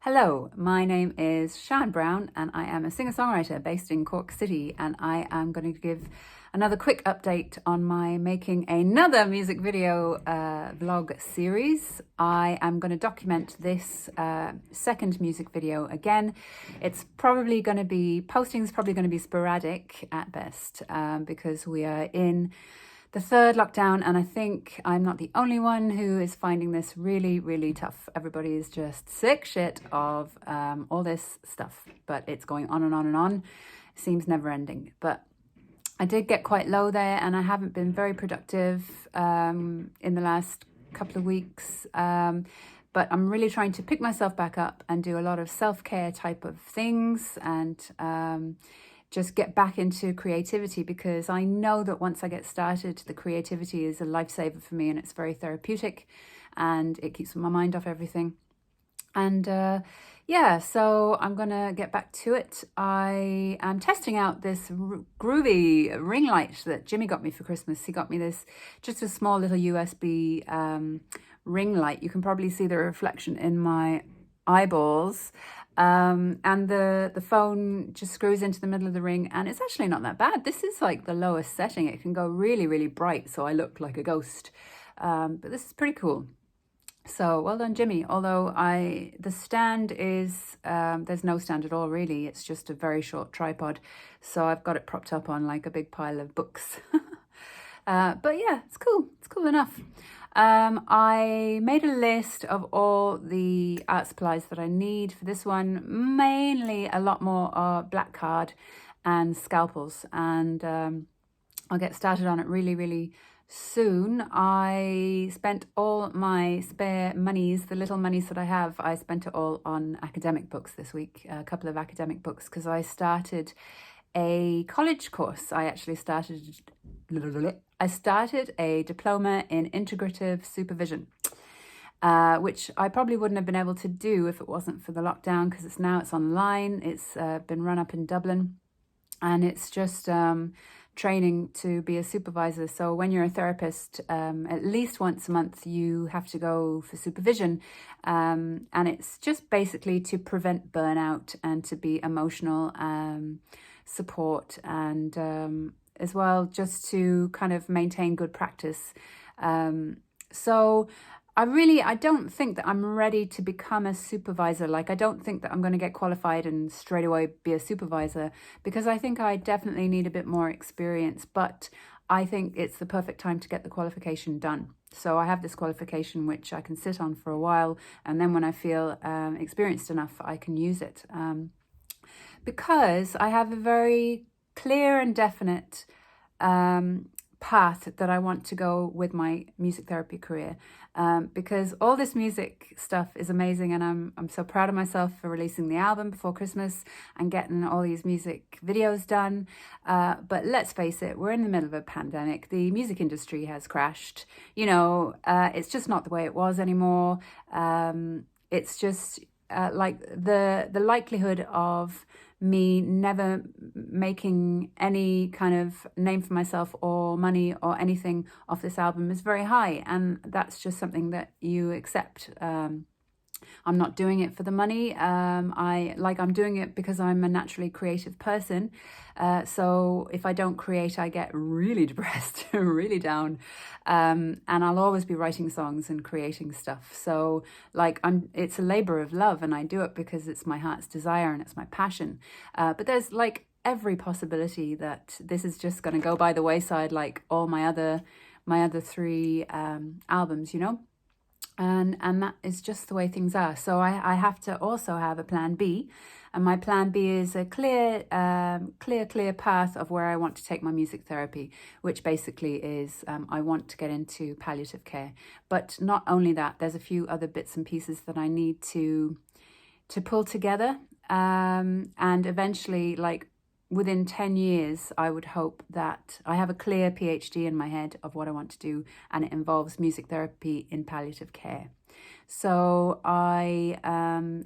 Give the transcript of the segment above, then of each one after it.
Hello, my name is Siân Brown and I am a singer-songwriter based in Cork City, and I am going to give another quick update on my making another music video vlog series. I am going to document this second music video again. It's probably going to be, posting is probably going to be sporadic at best because we are in the third lockdown, and I think I'm not the only one who is finding this really, really tough. Everybody is just sick shit of all this stuff, but it's going on and on and on. It seems never ending. But I did get quite low there, and I haven't been very productive in the last couple of weeks. But I'm really trying to pick myself back up and do a lot of self-care type of things, and just get back into creativity, because I know that once I get started, the creativity is a lifesaver for me, and it's very therapeutic and it keeps my mind off everything. And yeah, so I'm gonna get back to it. I am testing out this groovy ring light that Jimmy got me for Christmas. He got me this, just a small little USB ring light. You can probably see the reflection in my eyeballs. And the phone just screws into the middle of the ring, and it's actually not that bad. This is like the lowest setting. It can go really, really bright, so I look like a ghost. But this is pretty cool. So well done, Jimmy. Although the stand is, there's no stand at all really. It's just a very short tripod. So I've got it propped up on like a big pile of books. But yeah, it's cool. It's cool enough. I made a list of all the art supplies that I need for this one, mainly a lot more black card and scalpels, and I'll get started on it really, really soon. I spent all my spare monies, the little monies that I have, I spent it all on academic books this week, a couple of academic books, because I started a college course. I started a diploma in integrative supervision, which I probably wouldn't have been able to do if it wasn't for the lockdown, because it's online. It's been run up in Dublin, and it's just training to be a supervisor. So when you're a therapist, at least once a month you have to go for supervision, and it's just basically to prevent burnout and to be emotional support, and as well just to kind of maintain good practice. So I don't think that I'm ready to become a supervisor. Like, I don't think that I'm going to get qualified and straight away be a supervisor, because I think I definitely need a bit more experience, but I think it's the perfect time to get the qualification done. So I have this qualification which I can sit on for a while, and then when I feel experienced enough, I can use it. Because I have a very clear and definite path that I want to go with my music therapy career, because all this music stuff is amazing, and I'm so proud of myself for releasing the album before Christmas and getting all these music videos done. But let's face it, we're in the middle of a pandemic. The music industry has crashed. You know, it's just not the way it was anymore. It's just like the likelihood of me never making any kind of name for myself or money or anything off this album is very high, and that's just something that you accept. I'm not doing it for the money. I'm doing it because I'm a naturally creative person. So if I don't create, I get really depressed, really down. And I'll always be writing songs and creating stuff. So it's a labor of love, and I do it because it's my heart's desire and it's my passion. But there's like every possibility that this is just going to go by the wayside, like all my other three albums, you know. And that is just the way things are. So I have to also have a plan B, and my plan B is a clear path of where I want to take my music therapy, which basically is I want to get into palliative care. But not only that, there's a few other bits and pieces that I need to pull together, and eventually, like, within 10 years, I would hope that I have a clear PhD in my head of what I want to do, and it involves music therapy in palliative care. So I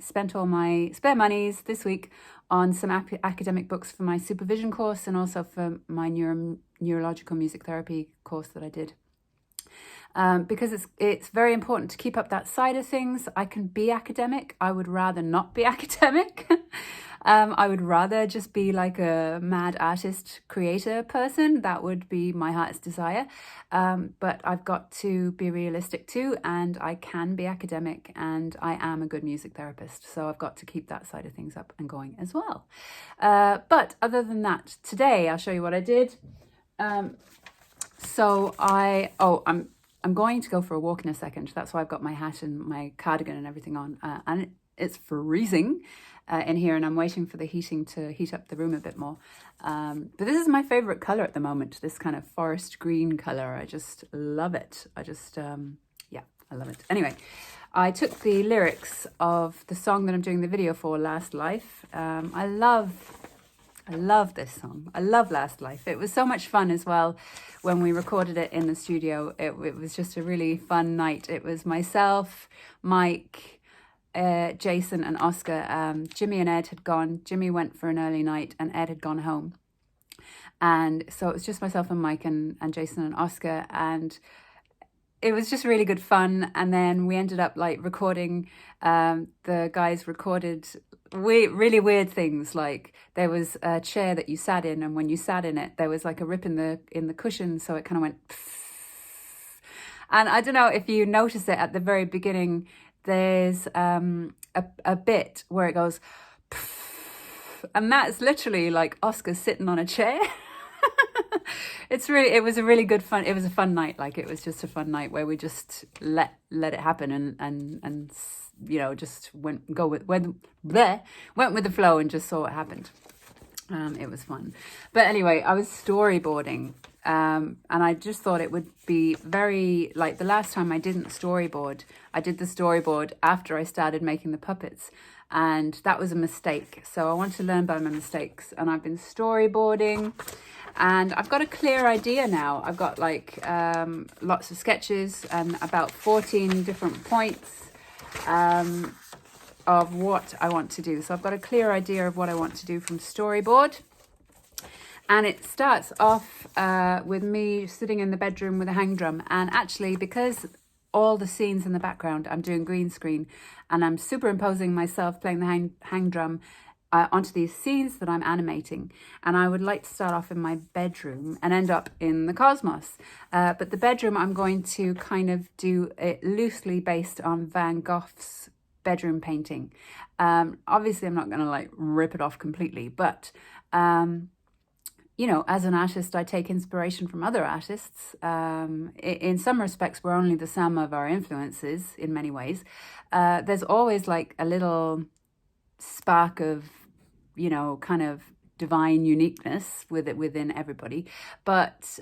spent all my spare monies this week on some academic books for my supervision course, and also for my neurological music therapy course that I did. because it's very important to keep up that side of things. I can be academic. I would rather not be academic. I would rather just be like a mad artist creator person. That would be my heart's desire. But I've got to be realistic too, and I can be academic, and I am a good music therapist. So I've got to keep that side of things up and going as well. But other than that, today I'll show you what I did. I'm going to go for a walk in a second. That's why I've got my hat and my cardigan and everything on. And it's freezing in here, and I'm waiting for the heating to heat up the room a bit more. But this is my favorite color at the moment, this kind of forest green color. I just love it. I love it. Anyway, I took the lyrics of the song that I'm doing the video for, Last Life. I love this song. I love Last Life. It was so much fun as well when we recorded it in the studio. It was just a really fun night. It was myself, Mike, Jason and Oscar. Jimmy and Ed had gone. Jimmy went for an early night and Ed had gone home. And so it was just myself and Mike and Jason and Oscar, and it was just really good fun. And then we ended up like recording, the guys recorded really weird things. Like there was a chair that you sat in, and when you sat in it, there was like a rip in the cushion, so it kind of went. And I don't know if you notice it at the very beginning. There's a bit where it goes, and that's literally like Oscar sitting on a chair. It was a really good fun. It was a fun night. Like it was just a fun night where we just let it happen and you know, just went with the flow and just saw what happened. It was fun. But anyway, I was storyboarding, and I just thought it would be very, like the last time I didn't storyboard, I did the storyboard after I started making the puppets, and that was a mistake. So I want to learn by my mistakes, and I've been storyboarding, and I've got a clear idea now. I've got like lots of sketches and about 14 different points of what I want to do. So I've got a clear idea of what I want to do from storyboard. And it starts off with me sitting in the bedroom with a hang drum. And actually, because all the scenes in the background, I'm doing green screen, and I'm superimposing myself playing the hang drum onto these scenes that I'm animating. And I would like to start off in my bedroom and end up in the cosmos. But the bedroom, I'm going to kind of do it loosely based on Van Gogh's bedroom painting. Obviously, I'm not going to like rip it off completely, but you know, as an artist, I take inspiration from other artists. In some respects, we're only the sum of our influences in many ways. There's always like a little spark of, you know, kind of divine uniqueness within everybody. But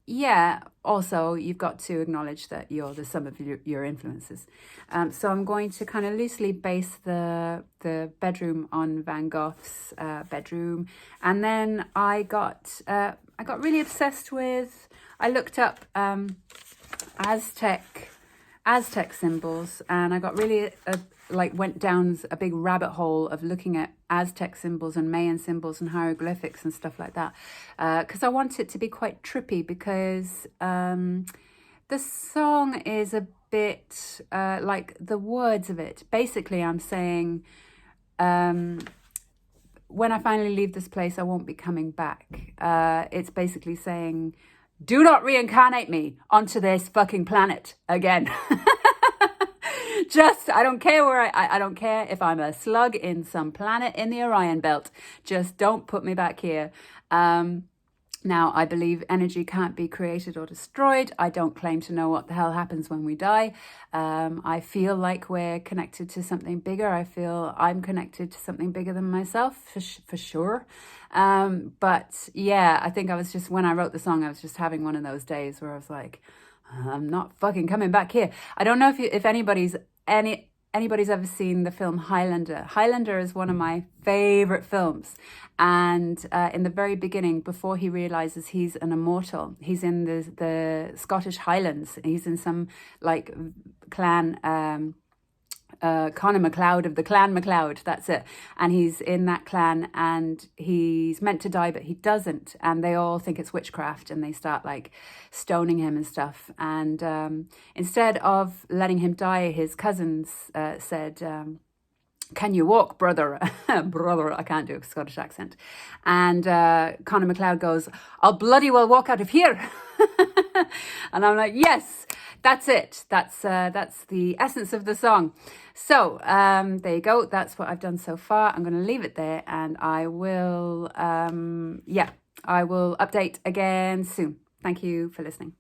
yeah, also you've got to acknowledge that you're the sum of your influences. So I'm going to kind of loosely base the bedroom on Van Gogh's bedroom. And then I got really obsessed with, I looked up Aztec symbols, and I got really went down a big rabbit hole of looking at Aztec symbols and Mayan symbols and hieroglyphics and stuff like that, because I want it to be quite trippy, because the song is a bit like the words of it. Basically, I'm saying, when I finally leave this place, I won't be coming back. It's basically saying, do not reincarnate me onto this fucking planet again. Just, I don't care where I don't care if I'm a slug in some planet in the Orion belt. Just don't put me back here. Now, I believe energy can't be created or destroyed. I don't claim to know what the hell happens when we die. I feel like we're connected to something bigger. I feel I'm connected to something bigger than myself, for sure. But yeah, I think I was just, when I wrote the song, I was just having one of those days where I was like, I'm not fucking coming back here. I don't know if anybody's ever seen the film Highlander. Highlander is one of my favorite films. And in the very beginning, before he realizes he's an immortal, he's in the Scottish Highlands. He's in some like clan Conor MacLeod of the Clan MacLeod, that's it. And he's in that clan and he's meant to die, but he doesn't. And they all think it's witchcraft and they start like stoning him and stuff. And instead of letting him die, his cousins said, can you walk, brother? Brother, I can't do a Scottish accent. And Conor MacLeod goes, I'll bloody well walk out of here. And I'm like, yes, that's it. That's the essence of the song. So there you go. That's what I've done so far. I'm going to leave it there, and I will, I will update again soon. Thank you for listening.